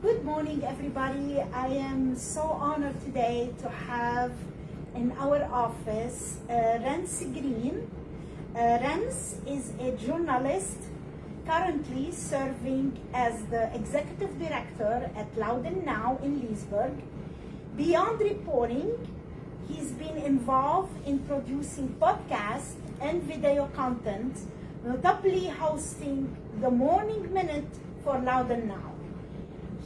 Good morning, everybody. I am so honored today to have in our office Renss Greene. Renss is a journalist currently serving as the executive director at Loudoun now in Leesburg. Beyond reporting, he's been involved in producing podcasts and video content, notably hosting the Morning Minute for Loudoun now.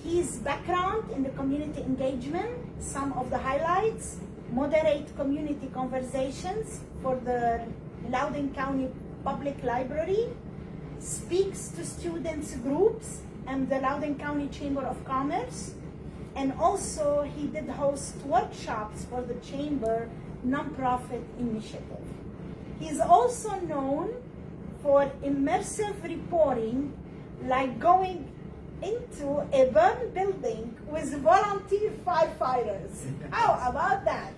His background in the community engagement, some of the highlights: moderate community conversations for the Loudoun County Public Library, speaks to students groups and the Loudoun County Chamber of Commerce, and also he did host workshops for the Chamber nonprofit initiative. He is also known for immersive reporting, like going into a burned building with volunteer firefighters. How about that?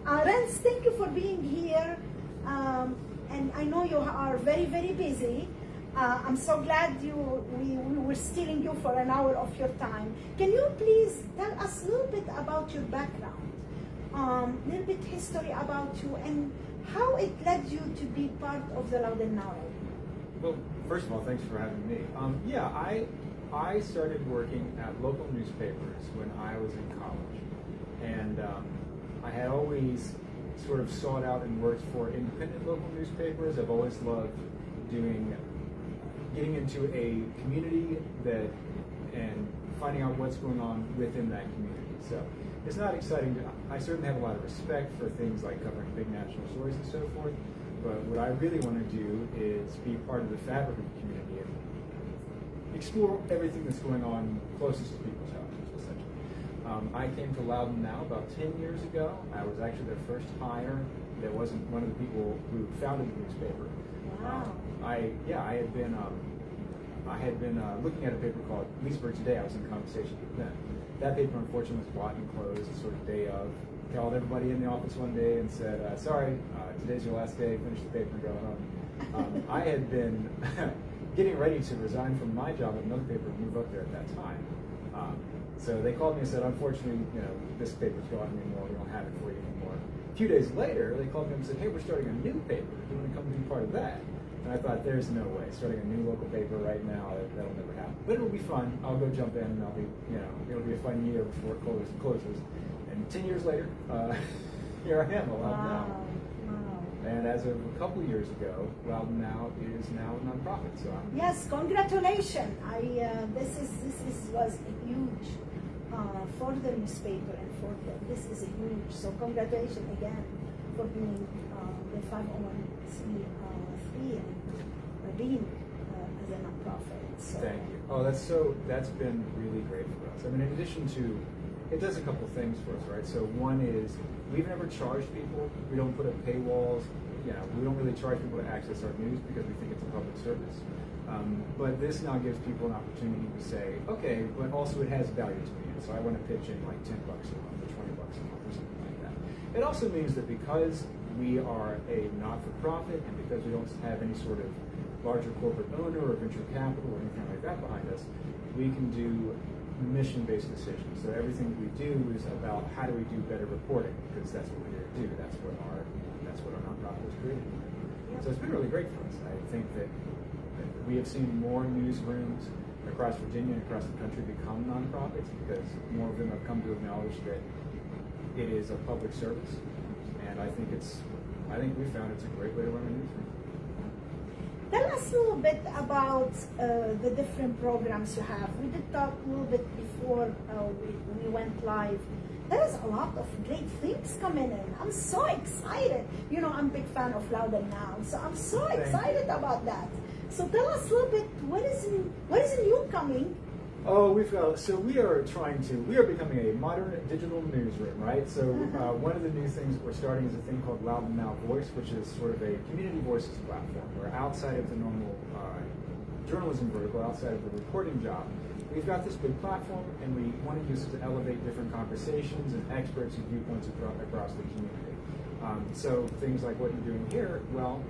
Renss, thank you for being here. And I know you are very, very busy. I'm so glad we were stealing you for an hour of your time. Can you please tell us a little bit about your background, a little bit history about you, and how it led you to be part of the Loudoun Now? Well, first of all, thanks for having me. I started working at local newspapers when I was in college, and I had always sort of sought out and worked for independent local newspapers. I've always loved getting into a community and finding out what's going on within that community. So it's not exciting. I certainly have a lot of respect for things like covering big national stories and so forth. But what I really want to do is be part of the fabric of the community and explore everything that's going on closest to people's houses, essentially. I came to Loudoun now about 10 years ago. I was actually their first hire. That wasn't one of the people who founded the newspaper. Wow. I had been looking at a paper called Leesburg Today. I was in conversation with them. That paper, unfortunately, was bought and closed the sort of day of. Called everybody in the office one day and said, sorry, today's your last day, finish the paper and go home. I had been getting ready to resign from my job at another paper and move up there at that time. So they called me and said, unfortunately, this paper's gone anymore, we don't have it for you anymore. A few days later, they called me and said, hey, we're starting a new paper, do you want to come be part of that? And I thought, there's no way, starting a new local paper right now, that'll never happen. But it'll be fun, I'll go jump in and it'll be a fun year before it closes. And 10 years later, here I am, Loudoun Now. Wow. And as of a couple years ago, Loudoun Now is now a nonprofit. So yes, congratulations! This was a huge for the newspaper and for this is a huge. So congratulations again for being the 501c3 and being as a nonprofit. So. Thank you. Oh, that's been really great for us. I mean, in addition to, it does a couple things for us, right? So one is, we've never charged people. We don't put up paywalls. We don't really charge people to access our news because we think it's a public service. But this now gives people an opportunity to say, okay, but also it has value to me. And so I want to pitch in like $10 a month or $20 a month or something like that. It also means that because we are a not-for-profit and because we don't have any sort of larger corporate owner or venture capital or anything like that behind us, we can do mission-based decisions. So everything that we do is about how do we do better reporting, because that's what we're here to do. That's what our nonprofit was created for. So it's been really great for us. I think that we have seen more newsrooms across Virginia and across the country become nonprofits because more of them have come to acknowledge that it is a public service, and I think we found it's a great way to run a newsroom. Tell us a little bit about the different programs you have. We did talk a little bit before we went live. There's a lot of great things coming in. I'm so excited. I'm a big fan of Loudoun Now, so I'm so excited about that. So tell us a little bit, what is new coming? Oh, we are becoming a modern digital newsroom, right? So one of the new things that we're starting is a thing called Loudoun Now Voice, which is sort of a community voices platform, where outside of the normal journalism vertical, outside of the reporting job, we've got this big platform, and we want to use it to elevate different conversations and experts and viewpoints across the community. So things like what you're doing here, well,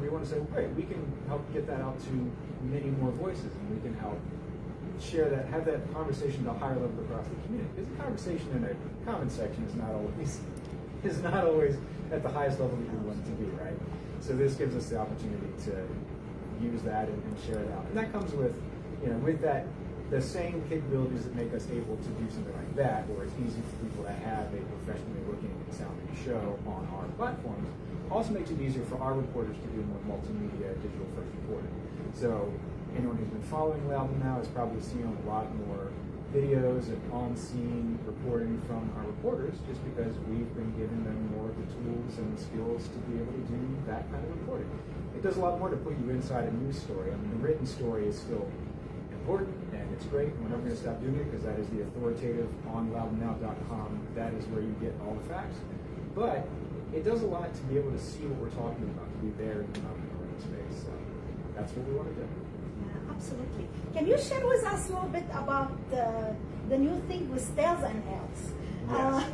we want to say, great, we can help get that out to many more voices, and we can help share that, have that conversation at a higher level across the community. Because the conversation in a comment section is not always at the highest level that you want it to be, right? So this gives us the opportunity to use that and share it out. And that comes with, with that, the same capabilities that make us able to do something like that, where it's easy for people to have a professionally looking and sounding show on our platforms, also makes it easier for our reporters to do more multimedia, digital first reporting. So anyone who's been following Loudoun now has probably seen a lot more videos and on-scene reporting from our reporters, just because we've been giving them more of the tools and skills to be able to do that kind of reporting. It does a lot more to put you inside a news story. I mean, the written story is still important and it's great, and we're never going to stop doing it because that is the authoritative on loudounnow.com. That is where you get all the facts. But it does a lot to be able to see what we're talking about, to be there in the space. So that's what we want to do. Yeah, absolutely. Can you share with us a little bit about the new thing with Tails and Ls? Yes.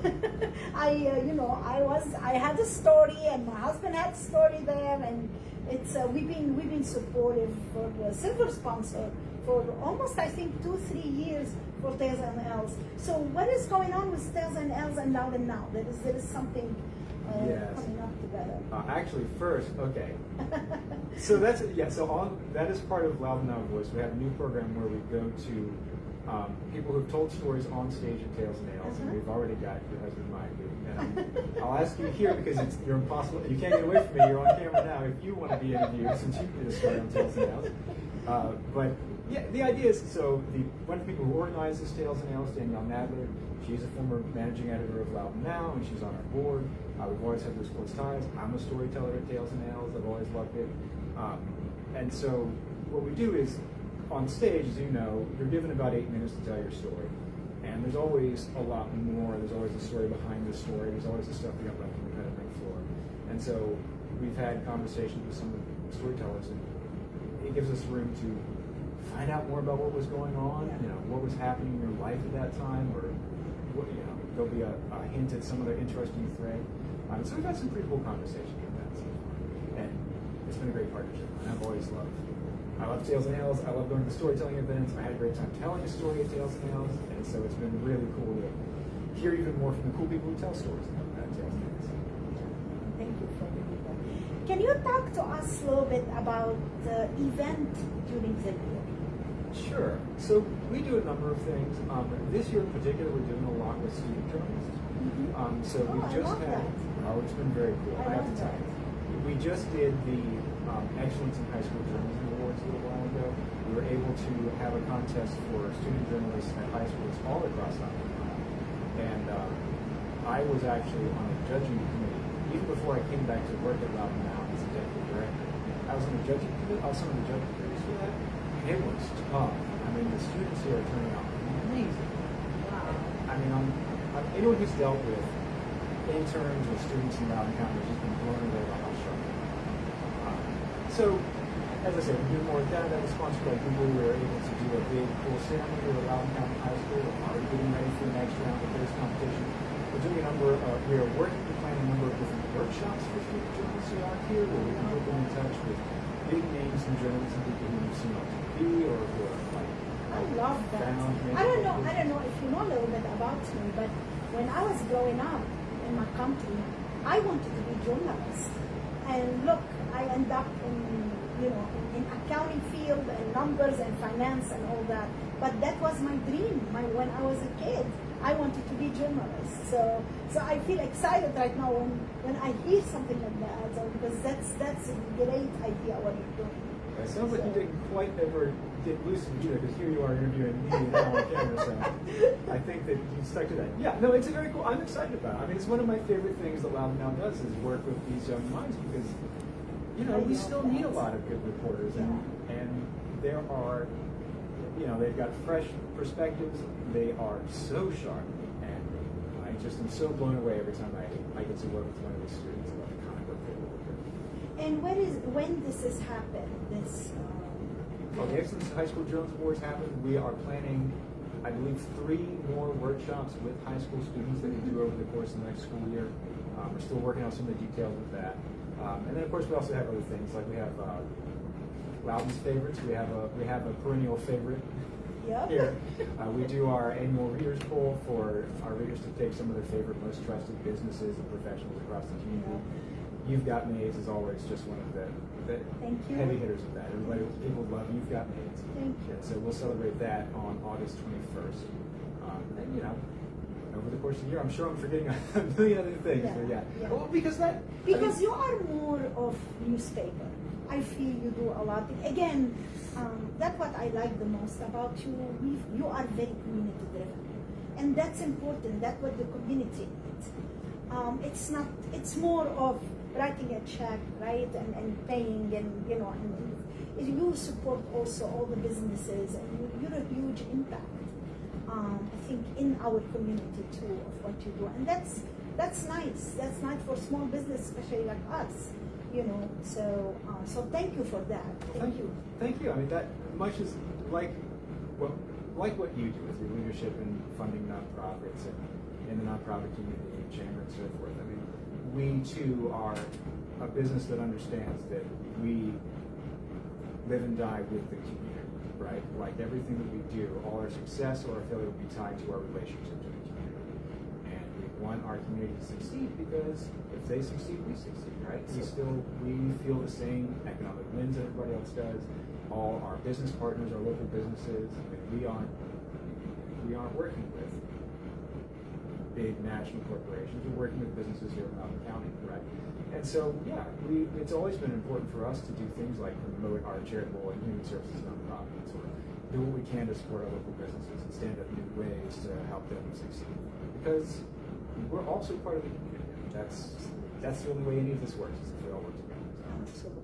I had a story, and my husband had a story there, and it's we've been supportive for the silver sponsor for almost, I think, 2-3 years for Tails and Ls. So what is going on with Tails and Ls and Loudoun now? There is something coming up together. Actually, first, okay. So that is part of Loudoun Now Voice. We have a new program where we go to people who've told stories on stage at Tails and Ls, and we've already got your husband Mike. And I'll ask you here because you're impossible. You can't get away from me. You're on camera now. If you want to be interviewed, since you did a story on Tails and Ls, but yeah, the idea is one of the people who organizes Tails and Ls, Danielle Nadler. She's a former managing editor of Loudoun Now, and she's on our board. We've always had those close ties. I'm a storyteller at Tails and Ls. I've always loved it. And so what we do is, on stage, as you know, you're given about 8 minutes to tell your story. And there's always a lot more. There's always a story behind the story. There's always the stuff you got left on the cutting room floor. And so we've had conversations with some of the storytellers, and it gives us room to find out more about what was going on, what was happening in your life at that time, or there'll be a hint at some other interesting thread. So we've had some pretty cool conversations with that so far. And it's been a great partnership. And I love Tails and Ls. I love going to the storytelling events. I had a great time telling a story at Tails and Ls. And so it's been really cool to hear even more from the cool people who tell stories at Tails and Ls. Thank you for being here. Can you talk to us a little bit about the event during the year? Sure. So we do a number of things. This year in particular, we're doing a lot with student journalists. So we just had. Oh, it's been very cool. I have to tell you. We just did the Excellence in High School Journalism Awards a little while ago. We were able to have a contest for student journalists at high schools all across South Carolina. And I was actually on a judging committee even before I came back to work at Loudoun Now as executive director. I was on the judging committee. I was on the judging committees for that. It was tough. I mean, the students here are turning out amazing. Wow. I mean, anyone who's dealt with interns or students in Loudoun County has just been blown away by how sharp they are. So, as I said, we do more of that. That was sponsored by Google. We were able to do a big, cool ceremony at Loudoun County High School. We're already getting ready for the next round of this competition. We're doing we are working to plan a number of different workshops for student journalists who are here, where we can put them in touch with big names in journalism, people who you've seen on TV or who are like. I love that. I don't know if you know a little bit about me, but when I was growing up in my country, I wanted to be a journalist. And look, I end up in accounting field and numbers and finance and all that. But that was my dream. When I was a kid, I wanted to be a journalist. So I feel excited right now when I hear something like that, because that's a great idea what you're doing. It sounds like you didn't quite ever get loose with either, because here you are interviewing me now on camera, so I think that you stuck to that. Yeah, no, it's a very cool. I'm excited about it. I mean, it's one of my favorite things that Loudoun Now does is work with these young minds, because we still need a lot of good reporters, and there are, they've got fresh perspectives. They are so sharp, and I just am so blown away every time I get to work with one of these students about the kind of work they will do. And when this has happened, the Excellence High School Journalism Awards happened. We are planning, I believe, 3 more workshops with high school students that we do over the course of the next school year. We're still working on some of the details of that. And then, of course, we also have other things, like we have Loudoun's favorites. We have a perennial favorite Yep. here. We do our annual readers poll for our readers to pick some of their favorite, most trusted businesses and professionals across the community. Yeah. You've Got Maids is always just one of the Thank you. heavy hitters of that. People love You've Got Maids. Thank you. And so we'll celebrate that on August 21st. And you know, over the course of the year, I'm sure I'm forgetting a million other things. Yeah, But yeah. yeah. Well, Because you are more of newspaper. I feel you do a lot. Again, that's what I like the most about you. You are very community driven, and that's important. That's what the community needs. It's more of writing a check, right, and paying, and you know, and you support also all the businesses, and you're a huge impact. I think in our community too of what you do, and that's nice. That's nice for small business, especially like us. You know, so thank you for that. Thank you. Thank you. I mean, that much is like what you do with your leadership and funding nonprofits and in the nonprofit community and chamber and so forth. I mean, we too are a business that understands that we live and die with the community, right? Like everything that we do, all our success or our failure will be tied to our relationship to the community. And we want our community to succeed because if they succeed, we succeed, right? We feel the same economic wins that everybody else does. All our business partners are local businesses. I mean, we aren't working with big national corporations. We're working with businesses here in Loudoun County, right? And so, yeah, it's always been important for us to do things like promote our charitable and human services nonprofits, or do what we can to support our local businesses and stand up new ways to help them succeed. Because we're also part of the community. That's the only way any of this works, is if we all work together. Absolutely.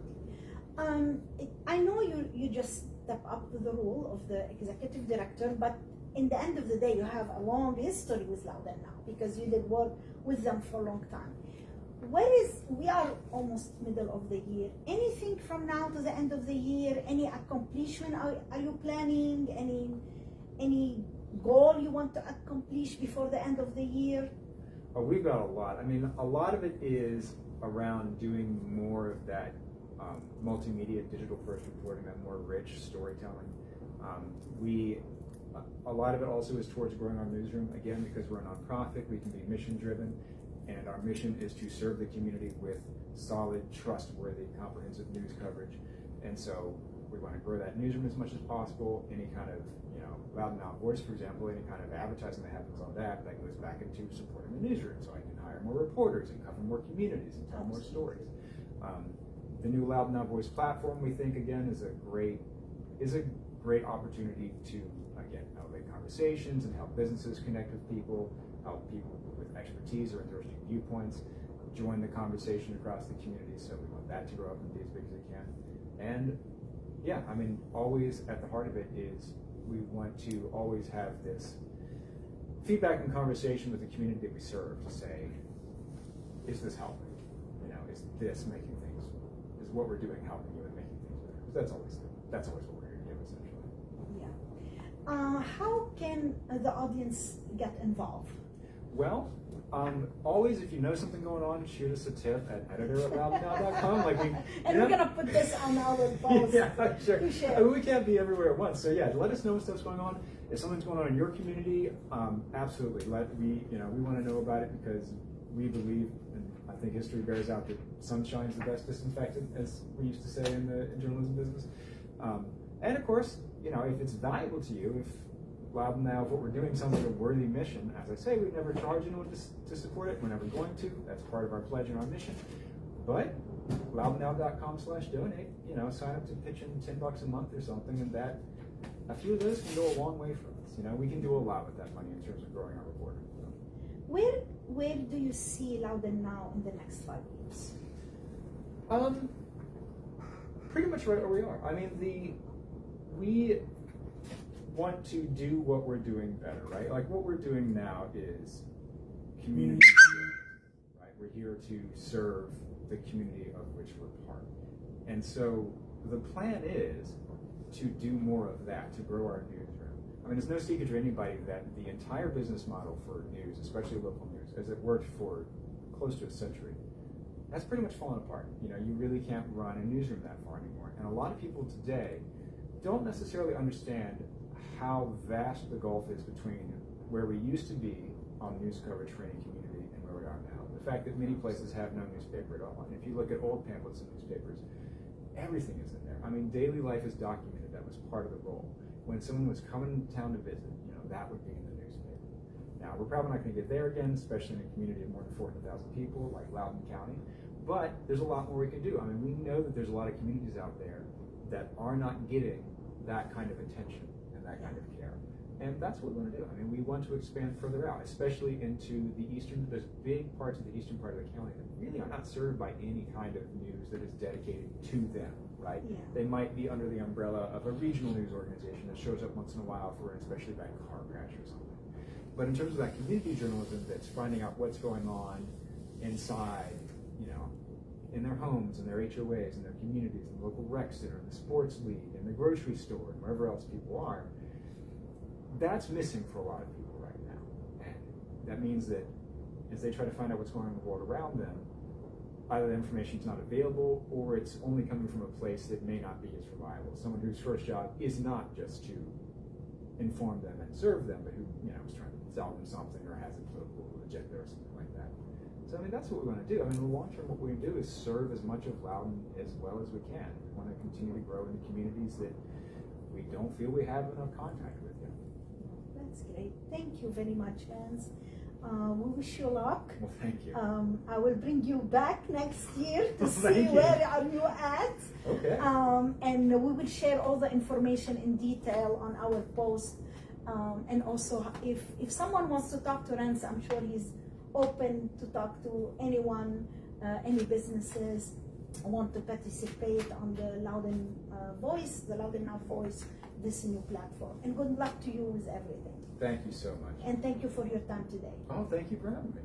I know you just step up to the role of the executive director, but in the end of the day, you have a long history with Loudoun now because you did work with them for a long time. We are almost middle of the year. Anything from now to the end of the year? Any accomplishment are you planning? Any goal you want to accomplish before the end of the year? Oh, we've got a lot. I mean, a lot of it is around doing more of that multimedia, digital first reporting, that more rich storytelling. A lot of it also is towards growing our newsroom. Again, because we're a nonprofit, we can be mission driven, and our mission is to serve the community with solid, trustworthy, comprehensive news coverage. And so we want to grow that newsroom as much as possible. Any kind of, Loudoun Now Voice, for example, any kind of advertising that happens on that goes back into supporting the newsroom, so I can hire more reporters and cover more communities and tell more stories. The new Loudoun Now Voice platform, we think, again, is a great opportunity to, again, elevate conversations and help businesses connect with people, help people with expertise or interesting viewpoints join the conversation across the community. So we want that to grow up and be as big as it can. And yeah, I mean, always at the heart of it is we want to always have this feedback and conversation with the community that we serve to say, is this helping? Is this making things, is what we're doing helping you and making things better? Because that's always what we're here to do, essentially. Yeah. How can the audience get involved? Well, always, if you know something going on, shoot us a tip at editor@loudounnow.com. And we're gonna put this on our post. Yeah, sure. I mean, we can't be everywhere at once. So yeah, let us know when stuff's going on. If something's going on in your community, absolutely. We want to know about it because we believe, and I think history bears out, that sunshine's the best disinfectant, as we used to say in the journalism business. And of course, if it's valuable to you, if Loudoun Now, if what we're doing sounds like a worthy mission, as I say, we never charge anyone to support it. We're never going to. That's part of our pledge and our mission. But loudounnow.com/donate, sign up to pitch in $10 a month or something, and that a few of those can go a long way for us. We can do a lot with that money in terms of growing our reporting. Where do you see Loudoun Now in the next 5 years? Pretty much right where we are. I mean, we want to do what we're doing better, right? Like what we're doing now is community, right? We're here to serve the community of which we're part. And so the plan is to do more of that, to grow our newsroom. I mean, it's no secret to anybody that the entire business model for news, especially local news, as it worked for close to a century, that's pretty much fallen apart. You really can't run a newsroom that far anymore. And a lot of people today don't necessarily understand how vast the gulf is between where we used to be on news coverage for any community and where we are now. The fact that many places have no newspaper at all. And if you look at old pamphlets and newspapers, everything is in there. I mean, daily life is documented. That was part of the role. When someone was coming to town to visit, that would be in the newspaper. Now, we're probably not going to get there again, especially in a community of more than 400,000 people like Loudoun County. But there's a lot more we can do. I mean, we know that there's a lot of communities out there that are not getting that kind of attention and that kind of care. And that's what we want to do. I mean, we want to expand further out, especially into the eastern, there's big parts of the eastern part of the county that really are not served by any kind of news that is dedicated to them, right? Yeah. They might be under the umbrella of a regional news organization that shows up once in a while for an especially bad car crash or something. But in terms of that community journalism that's finding out what's going on inside, in their homes, in their HOAs, in their communities, in the local rec center, in the sports league, in the grocery store, and wherever else people are, that's missing for a lot of people right now. And that means that as they try to find out what's going on in the world around them, either the information is not available or it's only coming from a place that may not be as reliable. Someone whose first job is not just to inform them and serve them, but who is trying to sell them something or has a political agenda or something like that. So I mean, that's what we want to do. I mean, in the long term, what we do is serve as much of Loudoun as well as we can. We want to continue to grow into communities that we don't feel we have enough contact with yet. That's great. Thank you very much, Renss. We wish you luck. Well, thank you. I will bring you back next year to see Thank you. where are you at. Okay. And we will share all the information in detail on our post. And also, if someone wants to talk to Renss, I'm sure he's open to talk to anyone, any businesses want to participate on the Loudoun Voice, the Loudoun Now Voice, this new platform. And good luck to you with everything. Thank you so much. And thank you for your time today. Oh, thank you for having me.